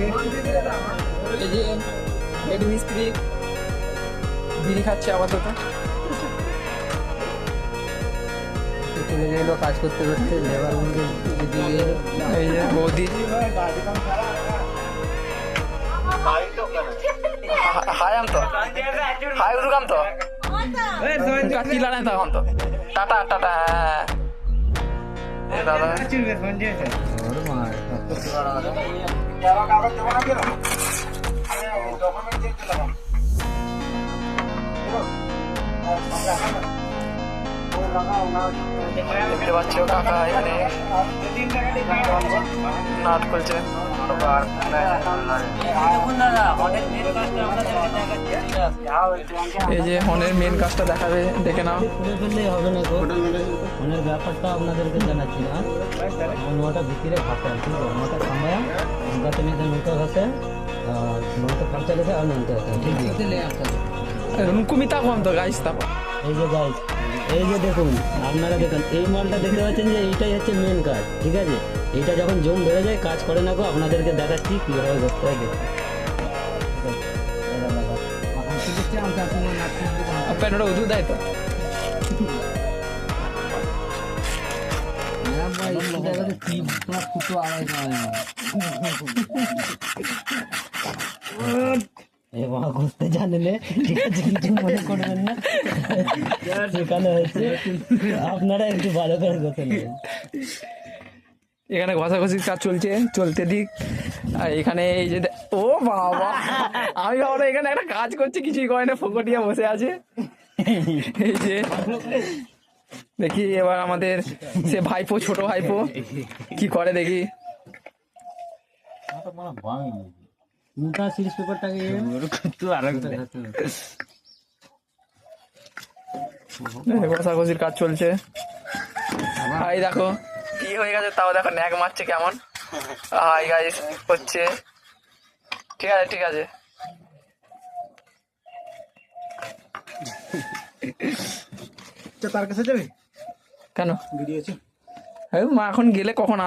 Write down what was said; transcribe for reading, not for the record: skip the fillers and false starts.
এই যে হেড মিস্ত্রি বিড়ি খাচ্ছে আপাতত। চলে গেল কাজ করতে করতে, লেবার বন্ধু এই যে বৌদি হাই আম তো হাই উরুকাম তো টিলা নাই তখন তো টাটা টাটা। দাদা দেখতে পাচ্ছ কাকা এখানে নাট করছে। এই যে হনের মেন কাজটা দেখাবে, দেখে নাও। খুলে ফেললেই হবে না গো, ফোনের ব্যাপারটা আপনাদেরকে জানাচ্ছি না। নৌটা ভিতরে ভাসে, ঠিক আছে? নৌটা সামায়া নৌকাতে মেয়েদের নৌকা ভাসে, নৌকা খরচা লেখে আর নৌকা আছে, ঠিক আছে? রুকুমিতা কম তো গাইস তারপর এই যে গাইস, এই যে দেখুন, আপনারা দেখুন এই মালটা দেখতে পাচ্ছেন যে এইটাই হচ্ছে মেন কাজ, ঠিক আছে? এইটা যখন জং ধরে যায় কাজ করে না গো, আপনাদেরকে দেখাচ্ছি কীভাবে করতে হয়। আপনার ওটা উদু দেয় তো করতে জানেন, ঠিক আছে? কিছু মনে করবেন না, সেখানে হচ্ছে আপনারা একটু ভালো করে করতে নেবেন। এখানে ঘষাঘষির কাজ চলছে, চলতে দিক। আর এখানে এই যে ও বাবা, আমি ভাবলাম এখানে একটা কাজ করছে, কিছুই করে না, ফোকটিয়া বসে আছে। এই যে দেখি এবার আমাদের সে ভাইপো, ছোট ভাইপো কি করে দেখি। সিরিজ পেপারটাকে ঘষাঘষির কাজ চলছে। ভাই দেখো কি হয়ে গেছে, তাও দেখো ন্যাক মারছে কেমন। হাই গাইস হচ্ছে, ঠিক আছে ঠিক আছে। তার কাছে যাবে কেন ভিডিও আছে? মা এখন গেলে কখন